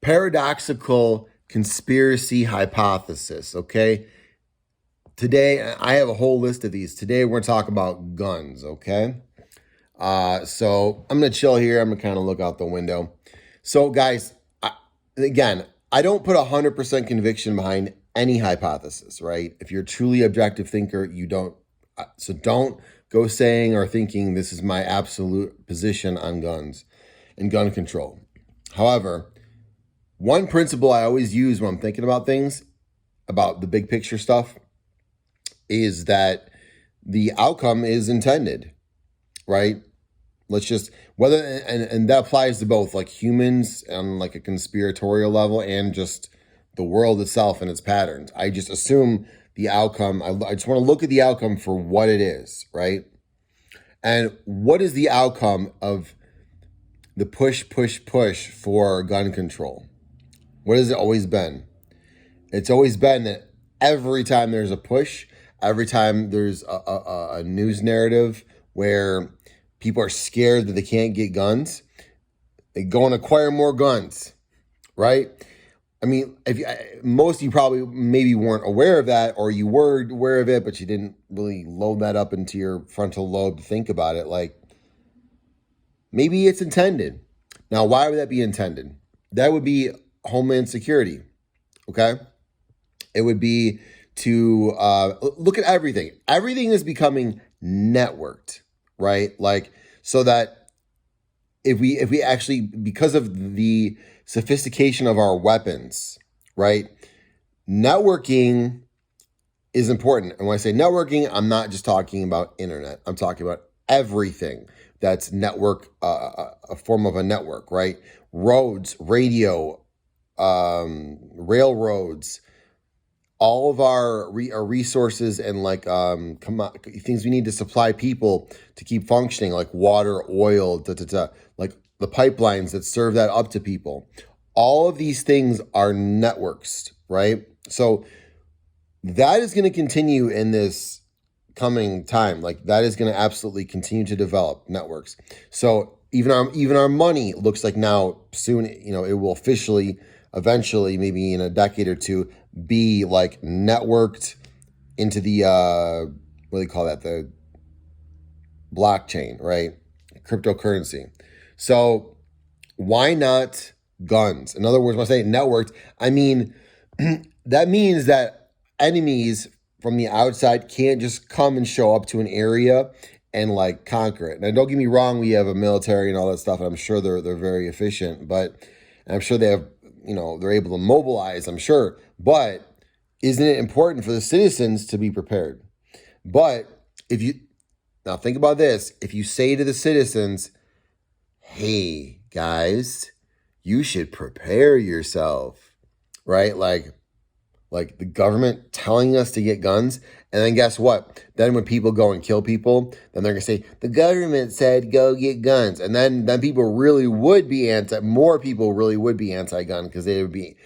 Paradoxical conspiracy hypothesis, okay? Today, I have a whole list of these. Today, we're going to talk about guns, okay? So I'm going to chill here. I'm going to kind of look out the window. So, guys, again, I don't put 100% conviction behind any hypothesis, right? If you're a truly objective thinker, you don't. So don't go saying or thinking this is my absolute position on guns and gun control. However, one principle I always use when I'm thinking about things, about the big picture stuff, is that the outcome is intended, right? Let's just, whether, and that applies to both like humans on like a conspiratorial level and just the world itself and its patterns. I just assume the outcome, I just want to look at the outcome for what it is, right? And what is the outcome of the push for gun control? What has it always been? It's always been that every time there's a push, every time there's a news narrative where people are scared that they can't get guns, they go and acquire more guns, right? I mean, most of you probably maybe weren't aware of that, or you were aware of it, but you didn't really load that up into your frontal lobe to think about it. Like, maybe it's intended. Now, why would that be intended? That would be Homeland Security, okay? It would be to look at everything. Everything is becoming networked, right? Like, so that if we actually, because of the sophistication of our weapons, right? Networking is important. And when I say networking, I'm not just talking about internet. I'm talking about everything that's network, a form of a network, right? Roads, radio, railroads, all of our resources and like things we need to supply people to keep functioning, like water, oil, like the pipelines that serve that up to people. All of these things are networks, right? So that is going to continue in this coming time. Like that is going to absolutely continue to develop networks. So even our money looks like now soon, it will officially, eventually, maybe in a decade or two, be like networked into the what do they call that? The blockchain, right? Cryptocurrency. So why not guns? In other words, when I say networked, I mean that means that enemies from the outside can't just come and show up to an area and like conquer it. Now, don't get me wrong, we have a military and all that stuff, and I'm sure they're very efficient, but I'm sure they have, they're able to mobilize, I'm sure. But isn't it important for the citizens to be prepared? But now think about this, if you say to the citizens, hey guys, you should prepare yourself, right? Like the government telling us to get guns. And then guess what? Then when people go and kill people, then they're going to say, the government said go get guns. And then people really would be more people really would be anti-gun, because they would be,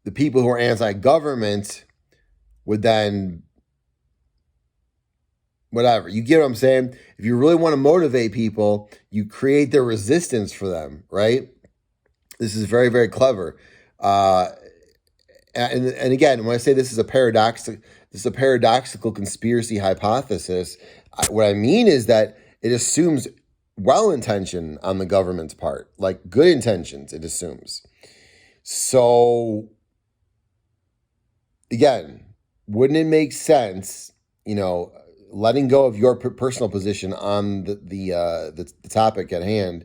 the people who are anti-government would then, whatever. You get what I'm saying? If you really want to motivate people, you create their resistance for them, right? This is very, very clever. And again, when I say this is a paradoxical conspiracy hypothesis, what I mean is that it assumes well intention on the government's part, like good intentions, it assumes. So again, wouldn't it make sense, letting go of your personal position on the topic at hand?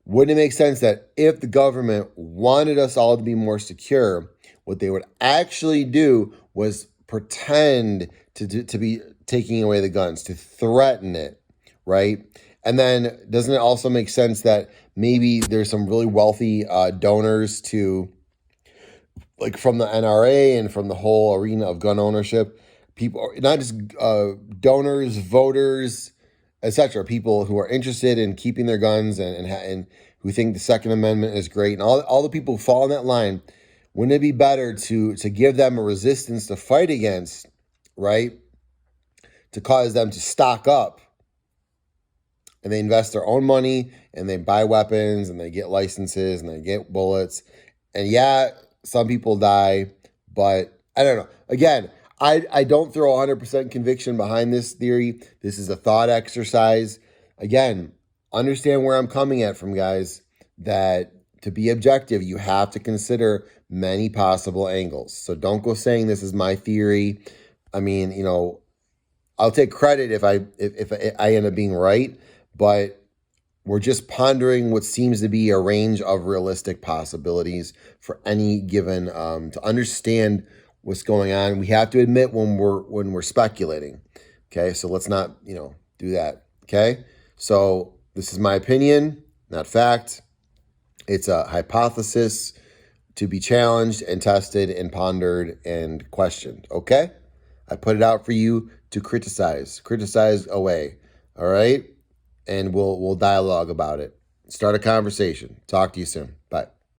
Wouldn't it make sense that if the government wanted us all to be more secure, what they would actually do was pretend to be taking away the guns, to threaten it, right? And then doesn't it also make sense that maybe there's some really wealthy donors to, like from the NRA and from the whole arena of gun ownership, people, not just donors, voters, etc., people who are interested in keeping their guns and who think the Second Amendment is great, and all the people who fall in that line. Wouldn't it be better to give them a resistance to fight against, right? To cause them to stock up, and they invest their own money and they buy weapons and they get licenses and they get bullets, And yeah, some people die, but I don't know. Again, I don't throw 100% conviction behind this theory. This is a thought exercise. Again, understand where I'm coming at from, guys, that to be objective, you have to consider many possible angles. So don't go saying this is my theory. I mean, I'll take credit if I end up being right, but we're just pondering what seems to be a range of realistic possibilities for any given to understand what's going on. We have to admit when we're speculating. Okay, so let's not do that. Okay, so this is my opinion, not fact. It's a hypothesis to be challenged and tested and pondered and questioned. Okay, I put it out for you to criticize. Criticize away. All right, and we'll dialogue about it. Start a conversation. Talk to you soon. Bye.